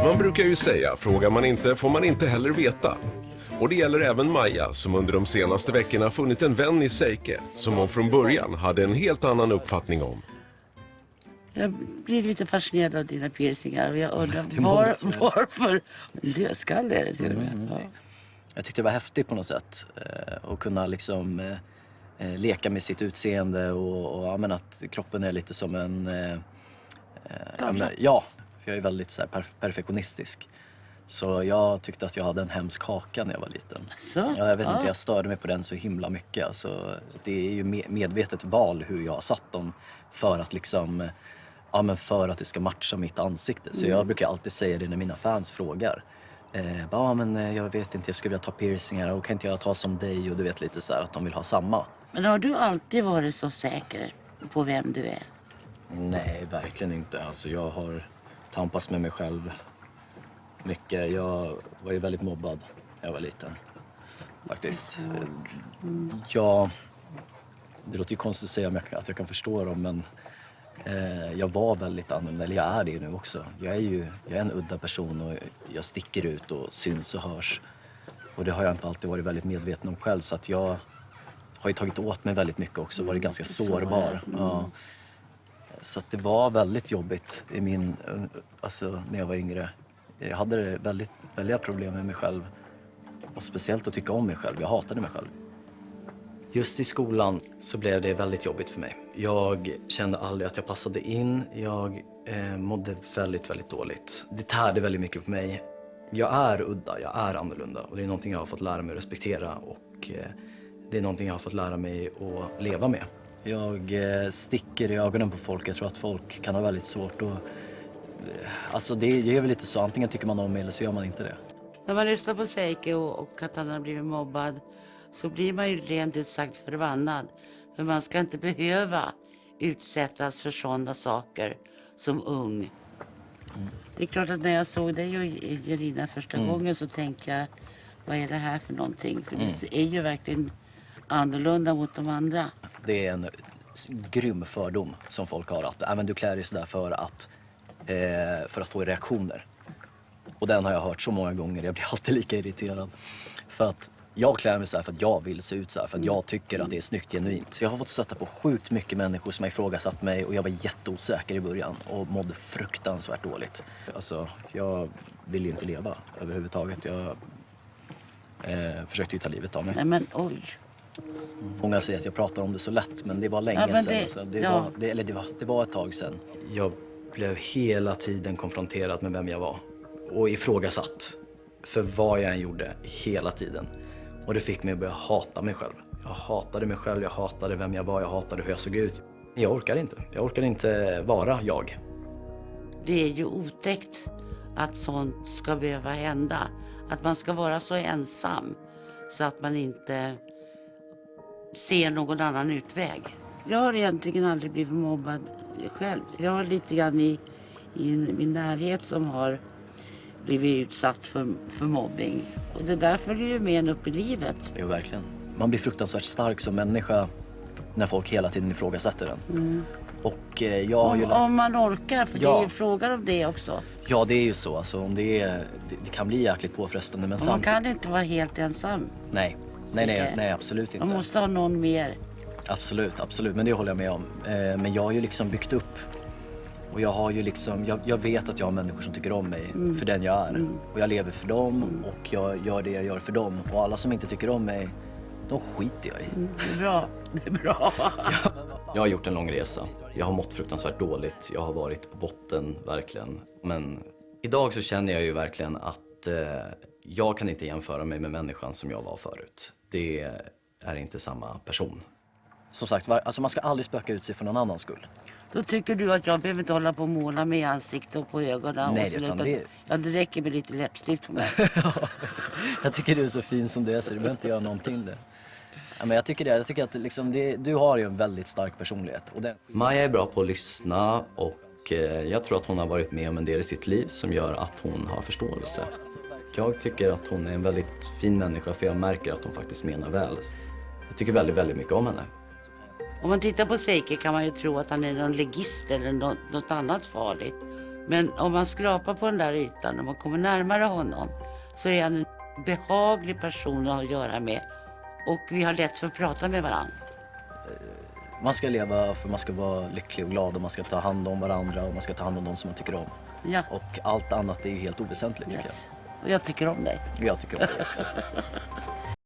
Man brukar ju säga, frågar man inte får man inte heller veta. Och det gäller även Maja som under de senaste veckorna funnit en vän i Seike som hon från början hade en helt annan uppfattning om. Jag blir lite fascinerad av dina piercingar och jag undrar varför. Dödskalle är det till och med. Ja. Jag tyckte det var häftigt på något sätt att kunna liksom leka med sitt utseende och ja, men att kroppen är lite som en... ja, jag är väldigt så här, perfektionistisk. Så jag tyckte att jag hade en hemsk haka när jag var liten. Så? Ja, jag vet inte, jag störde mig på den så himla mycket. Alltså, så det är ju medvetet val hur jag har satt dem för att liksom... Ja, men för att det ska matcha mitt ansikte. Så jag brukar alltid säga det när mina fans frågar. Ja, men jag vet inte, jag skulle vilja ta piercingar och kan inte jag ta som dig? Och du vet lite så här att de vill ha samma. Men har du alltid varit så säker på vem du är? Nej, verkligen inte. Alltså, jag har tampats med mig själv mycket. Jag var ju väldigt mobbad när jag var liten. Faktiskt. Ja, det låter ju konstigt att säga att jag kan förstå dem, men jag var väldigt annorlunda, eller jag är det nu också. Jag är en udda person och jag sticker ut och syns och hörs. Och det har jag inte alltid varit väldigt medveten om själv, så att jag har ju tagit åt mig väldigt mycket också, varit ganska sårbar. Ja. Så att det var väldigt jobbigt alltså, när jag var yngre. Jag hade väldiga problem med mig själv. Och speciellt att tycka om mig själv. Jag hatade mig själv. Just i skolan så blev det väldigt jobbigt för mig. Jag kände aldrig att jag passade in. Jag mådde väldigt, väldigt dåligt. Det tärde väldigt mycket på mig. Jag är udda, jag är annorlunda. Och det är någonting jag har fått lära mig att respektera. Och det är någonting jag har fått lära mig att leva med. Jag sticker i ögonen på folk. Jag tror att folk kan ha väldigt svårt att... Alltså det är väl lite så. Antingen tycker man om mig eller så gör man inte det. När man lyssnar på Seike och att han har blivit mobbad så blir man ju rent ut sagt förbannad. För man ska inte behöva utsättas för sådana saker som ung. Det är klart att när jag såg dig och Jelina första gången så tänkte jag, vad är det här för någonting? För det är ju verkligen annorlunda mot de andra. Det är en grym fördom som folk har att men du klär dig sådär för att få reaktioner. Och den har jag hört så många gånger, jag blir alltid lika irriterad. För att jag klär mig så här för att jag vill se ut så här, för att jag tycker att det är snyggt genuint. Så jag har fått stöta på sjukt mycket människor som har ifrågasatt mig och jag var jätteosäker i början och mådde fruktansvärt dåligt. Alltså, jag vill ju inte leva överhuvudtaget. Jag försökte ju ta livet av mig. Nej men oj. Många säger att jag pratar om det så lätt, men det var länge sedan. Alltså. Det var ett tag sedan. Jag blev hela tiden konfronterad med vem jag var och ifrågasatt för vad jag än gjorde hela tiden. Och det fick mig att börja hata mig själv. Jag hatade mig själv, jag hatade vem jag var, jag hatade hur jag såg ut. Jag orkade inte. Jag orkade inte vara jag. Det är ju otäckt att sånt ska behöva hända. Att man ska vara så ensam så att man inte ser någon annan utväg. Jag har egentligen aldrig blivit mobbad själv. Jag har lite grann i min närhet som har blivit utsatt för mobbing. Och det där följer ju med en upp i livet. Jo, verkligen. Man blir fruktansvärt stark som människa när folk hela tiden ifrågasätter den. Och jag har ju om man orkar, för det är ju frågan om det också. Ja, det är ju så. Alltså, om det kan bli jäkligt påfrestande. Men man kan inte vara helt ensam. Nej, absolut inte. Man måste ha någon mer. Absolut. Men det håller jag med om. Men jag har ju liksom byggt upp. Och jag har ju liksom, jag vet att jag har människor som tycker om mig för den jag är. Och jag lever för dem och jag gör det jag gör för dem. Och alla som inte tycker om mig, de skiter jag i. Det är bra. Jag har gjort en lång resa. Jag har mått fruktansvärt dåligt. Jag har varit på botten, verkligen. Men idag så känner jag ju verkligen att jag kan inte jämföra mig med människan som jag var förut. Det är inte samma person. Som sagt, alltså man ska aldrig spöka ut sig för någon annans skull. Då tycker du att jag behöver inte hålla på och måla med ansikte och på ögonen? Nej, utan det... Ja, det räcker med lite läppstift på mig. Jag tycker du är så fin som du är, så du behöver inte göra någonting det. Ja, men jag tycker att liksom du har ju en väldigt stark personlighet. Och Maja är bra på att lyssna och jag tror att hon har varit med om en del i sitt liv som gör att hon har förståelse. Jag tycker att hon är en väldigt fin människa, för jag märker att hon faktiskt menar väl. Jag tycker väldigt, väldigt mycket om henne. Om man tittar på Seike kan man ju tro att han är någon legist eller något annat farligt. Men om man skrapar på den där ytan och man kommer närmare honom så är han en behaglig person att ha att göra med. Och vi har lätt för att prata med varandra. Man ska leva för man ska vara lycklig och glad och man ska ta hand om varandra och man ska ta hand om de som man tycker om. Ja, Och allt annat är ju helt oväsentligt tycker yes. Och jag tycker om dig. jag. Jag tycker om det också.